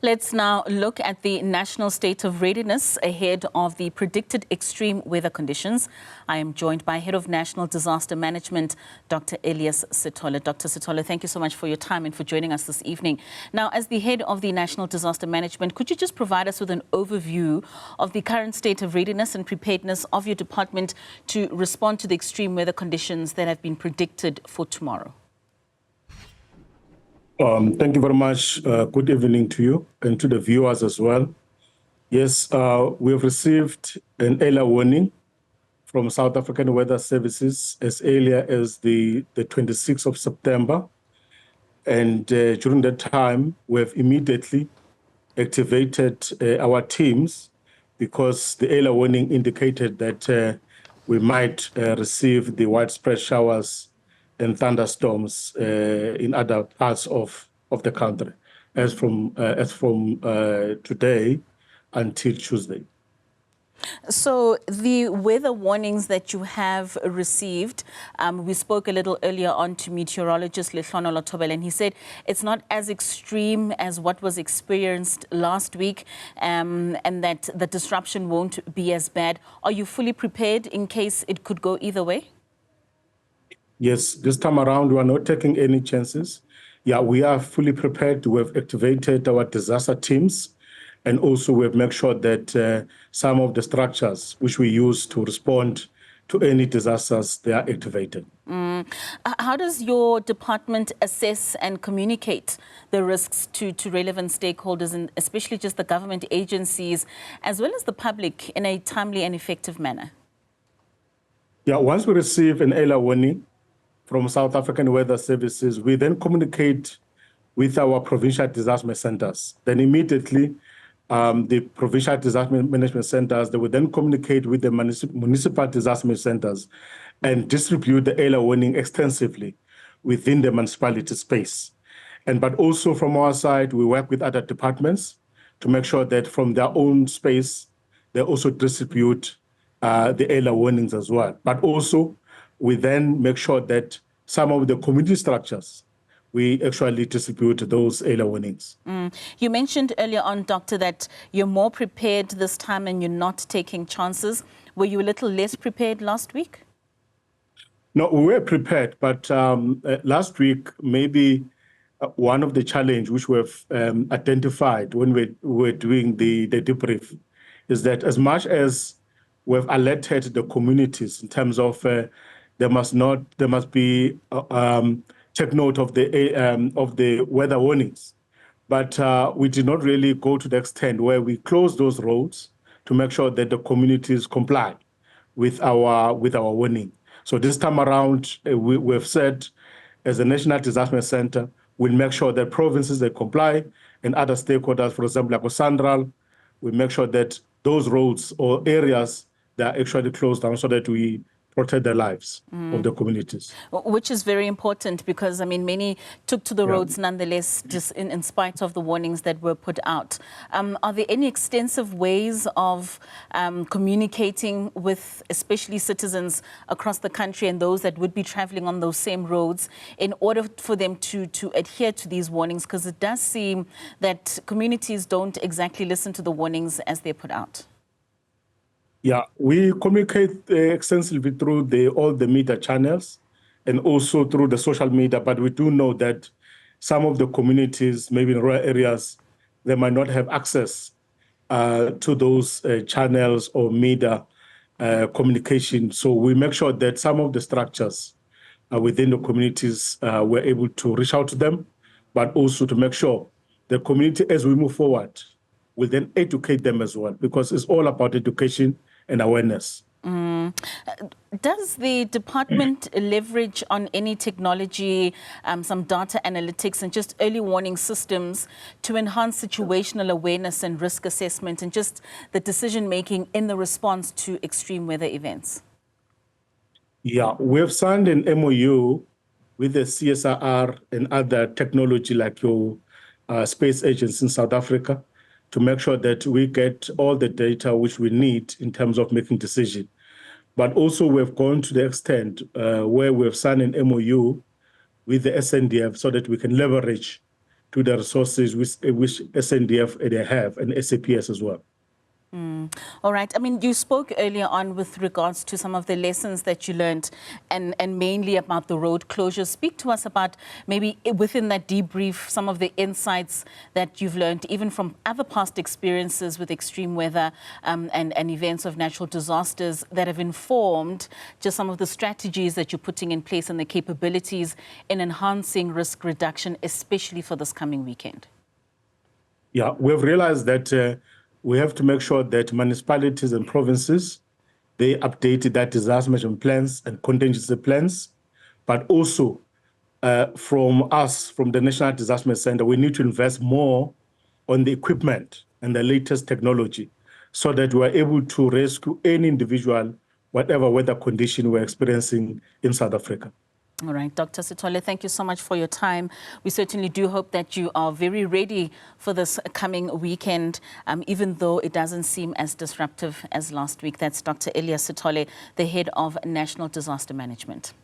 Let's now look at the national state of readiness ahead of the predicted extreme weather conditions. I am joined by Head of National Disaster Management, Dr. Elias Sithole. Dr. Sithole, thank you so much for your time and for joining us this evening. Now, as the Head of the National Disaster Management, could you just provide us with an overview of the current state of readiness and preparedness of your department to respond to the extreme weather conditions that have been predicted for tomorrow? Thank you very much. Good evening to you and to the viewers as well. Yes, we have received an early warning from South African Weather Services as early as the 26th of September. And during that time, we have immediately activated our teams because the early warning indicated that we might receive the widespread showers and thunderstorms in other parts of the country as from today until Tuesday. So the weather warnings that you have received, we spoke a little earlier on to meteorologist Lehlono Lotobel, and he said it's not as extreme as what was experienced last week, and that the disruption won't be as bad. Are you fully prepared in case it could go either way? Yes, this time around, we are not taking any chances. Yeah, we are fully prepared. We have activated our disaster teams, and also we have made sure that some of the structures which we use to respond to any disasters, they are activated. How does your department assess and communicate the risks to relevant stakeholders, and especially just the government agencies, as well as the public, in a timely and effective manner? Yeah, once we receive an early warning from South African Weather Services, we then communicate with our provincial disaster centers. Then immediately, the provincial disaster management centers, they will then communicate with the municipal disaster management centers and distribute the early warning extensively within the municipality space. But also from our side, we work with other departments to make sure that from their own space, they also distribute the early warnings as well. But also, we then make sure that some of the community structures, we actually distribute those early warnings. You mentioned earlier on, Doctor, that you're more prepared this time and you're not taking chances. Were you a little less prepared last week? No, we were prepared, but last week, maybe one of the challenges which we have identified when we were doing the debrief is that as much as we've alerted the communities in terms of there must be take note of the weather warnings, but we did not really go to the extent where we closed those roads to make sure that the communities comply with our warning. So this time around, we've said, as a National Disaster Center, we'll make sure that provinces they comply and other stakeholders, for example, like Central, we make sure that those roads or areas that are actually closed down so that we protect the lives of the communities. Which is very important because, I mean, many took to the roads nonetheless, just in spite of the warnings that were put out. Are there any extensive ways of communicating with especially citizens across the country and those that would be traveling on those same roads in order for them to adhere to these warnings? Because it does seem that communities don't exactly listen to the warnings as they're put out. Yeah, we communicate extensively through all the media channels and also through the social media, but we do know that some of the communities, maybe in rural areas, they might not have access to those channels or media communication. So we make sure that some of the structures within the communities, we're able to reach out to them, but also to make sure the community, as we move forward, will then educate them as well, because it's all about education and awareness. Does the department leverage on any technology, some data analytics and just early warning systems to enhance situational awareness and risk assessment and just the decision-making in the response to extreme weather events? Yeah, we have signed an MOU with the CSIR and other technology like your space agents in South Africa to make sure that we get all the data which we need in terms of making decisions. But also we've gone to the extent where we've signed an MOU with the SNDF so that we can leverage to the resources which SNDF they have and SAPS as well. All right. I mean, you spoke earlier on with regards to some of the lessons that you learned and mainly about the road closures. Speak to us about maybe within that debrief, some of the insights that you've learned, even from other past experiences with extreme weather and events of natural disasters that have informed just some of the strategies that you're putting in place and the capabilities in enhancing risk reduction, especially for this coming weekend. Yeah, we've realized that we have to make sure that municipalities and provinces, they update their disaster management plans and contingency plans, but also from us, from the National Disaster Management Center, we need to invest more on the equipment and the latest technology so that we're able to rescue any individual, whatever weather condition we're experiencing in South Africa. All right, Dr. Sithole, thank you so much for your time. We certainly do hope that you are very ready for this coming weekend, even though it doesn't seem as disruptive as last week. That's Dr. Elias Sithole, the head of National Disaster Management.